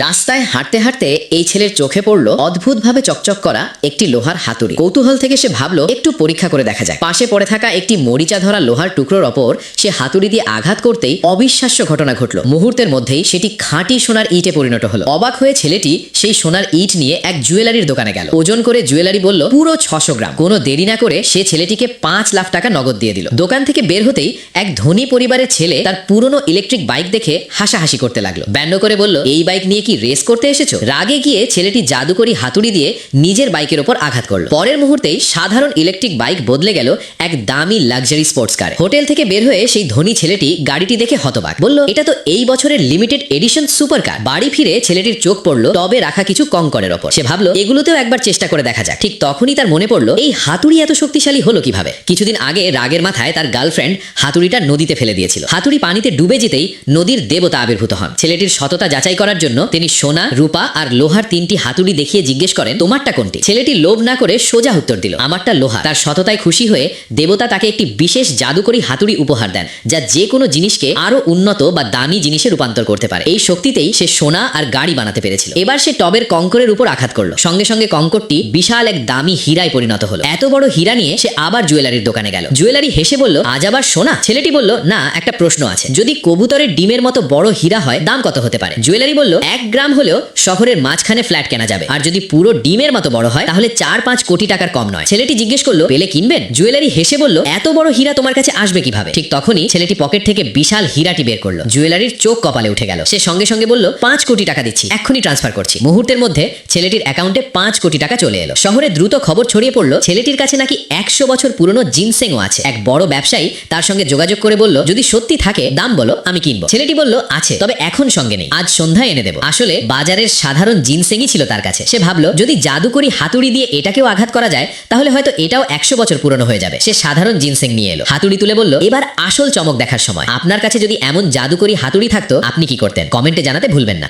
রাস্তায় হাঁটতে হাঁটতে এই ছেলের চোখে পড়ল অদ্ভুতভাবে চকচক করা একটি লোহার হাতুড়ি। কৌতূহল থেকে সে ভাবল একটু পরীক্ষা করে দেখা যায়। পাশে পড়ে থাকা একটি মরিচা ধরা লোহার টুকরোর ওপর সে হাতুড়ি দিয়ে আঘাত করতেই অবিশ্বাস্য ঘটনা ঘটল। মুহূর্তের মধ্যেই সেটি খাঁটি সোনার ইটে পরিণত হলো। অবাক হয়ে ছেলেটি সেই সোনার ইট নিয়ে এক জুয়েলারির দোকানে গেল। ওজন করে জুয়েলারি বলল পুরো 600 গ্রাম। কোনো দেরি না করে সে ছেলেটিকে 5 লাখ টাকা নগদ দিয়ে দিল। দোকান থেকে বের হতেই এক ধনী পরিবারের ছেলে তার পুরনো ইলেকট্রিক বাইক দেখে হাসাহাসি করতে লাগলো। ব্যঙ্গ করে বলল, এই বাইক নিয়ে কি রেস করতে এসেছো? রাগে গিয়ে ছেলেটি জাদুকরি হাতুড়ি দিয়ে নিজের বাইকের উপর আঘাত করলো। পরের মুহূর্তেই সাধারণ ইলেকট্রিক বাইক বদলে গেল এক দামি লাক্সারি স্পোর্টস কারে। হোটেল থেকে বের হয়ে সেই ধনী ছেলেটি গাড়িটি দেখে হতবাক। বলল, এটা তো এই বছরের লিমিটেড এডিশন সুপার কার। বাড়ি ফিরে ছেলেটির চোখ পড়লো টবে রাখা কিছু কঙ্করের ওপর। সে ভাবলো এগুলোতেও একবার চেষ্টা করে দেখা যাক। ঠিক তখনই তার মনে পড়লো এই হাতুড়ি এত শক্তিশালী হলো কিভাবে। কিছুদিন আগে রাগের মাথায় তার গার্লফ্রেন্ড হাতুড়িটা নদীতে ফেলে দিয়েছিল। হাতুড়ি পানিতে ডুবে যেতেই নদীর দেবতা আবির্ভূত হন। ছেলেটির সততা যাচাই করার জন্য তিনি সোনা, রূপা আর লোহার 3টি হাতুড়ি দেখিয়ে জিজ্ঞেস করেন, তোমারটা কোনটি? ছেলেটি লোভ না করে সোজা উত্তর দিল, আমারটা লোহা। তার সততায় খুশি হয়ে দেবতা তাকে একটি বিশেষ জাদুকরি হাতুড়ি উপহার দেন, যা যে কোনো জিনিসকে আরো উন্নত বা দামি জিনিসে রূপান্তর করতে পারে। এই শক্তিতেই সে সোনা আর গাড়ি বানাতে পেরেছিল। এবার সে টবের কঙ্করের উপর আঘাত করলো। সঙ্গে সঙ্গে কঙ্করটি বিশাল এক দামি হীরায় পরিণত হলো। এত বড় হীরা নিয়ে সে আবার জুয়েলারির দোকানে গেল। জুয়েলারি হেসে বলল, আজ আবার সোনা? ছেলেটি বলল, না, একটা প্রশ্ন আছে। যদি কবুতরের ডিমের মতো বড় হীরা হয়, দাম কত হতে পারে? জুয়েলারি বলল, 1 গ্রাম হলেও শহরের মাঝখানে ফ্ল্যাট কেনা যাবে। আর যদি পুরো ডিমের মতো বড় হয়, তাহলে 4-5 কোটি টাকার কম নয়। ছেলেটি জিজ্ঞেস করলো, পেলে কিনবেন? জুয়েলারি হেসে বলল, এত বড় হীরা তোমার কাছে আসবে কিভাবে? ঠিক তখনই ছেলেটি পকেট থেকে বিশাল হীরাটি বের করলো। জুয়েলারির চোখ কপালে উঠে গেল। সে সঙ্গে সঙ্গে বলল, 5 কোটি টাকা দিচ্ছি, এক্ষুনি ট্রান্সফার করছি। মুহূর্তের মধ্যে ছেলেটির অ্যাকাউন্টে 5 কোটি টাকা চলে এলো। শহরে দ্রুত খবর ছড়িয়ে পড়লো ছেলেটির কাছে নাকি 100 বছর পুরনো জিনসেংও আছে। এক বড় ব্যবসায়ী তার সঙ্গে যোগাযোগ করে বলল, যদি সত্যি থাকে দাম বলো, আমি কিনবো। ছেলেটি বলল, আছে, তবে এখন সঙ্গে নেই, আজ সন্ধ্যায় এনে দেবো। আসলে বাজারের সাধারণ জিনসেংই ছিল তার কাছে। সে ভাবলো যদি জাদুকরি হাতুড়ি দিয়ে এটাকেও আঘাত করা যায়, তাহলে হয়তো এটাও 100 বছর পুরনো হয়ে যাবে। সে সাধারণ জিনসেং নিয়ে এলো। হাতুড়ি তুলে বলল, এবার আসল চমক দেখার সময়। আপনার কাছে যদি এমন জাদুকরি হাতুড়ি থাকতো, আপনি কি করতেন? কমেন্টে জানাতে ভুলবেন না।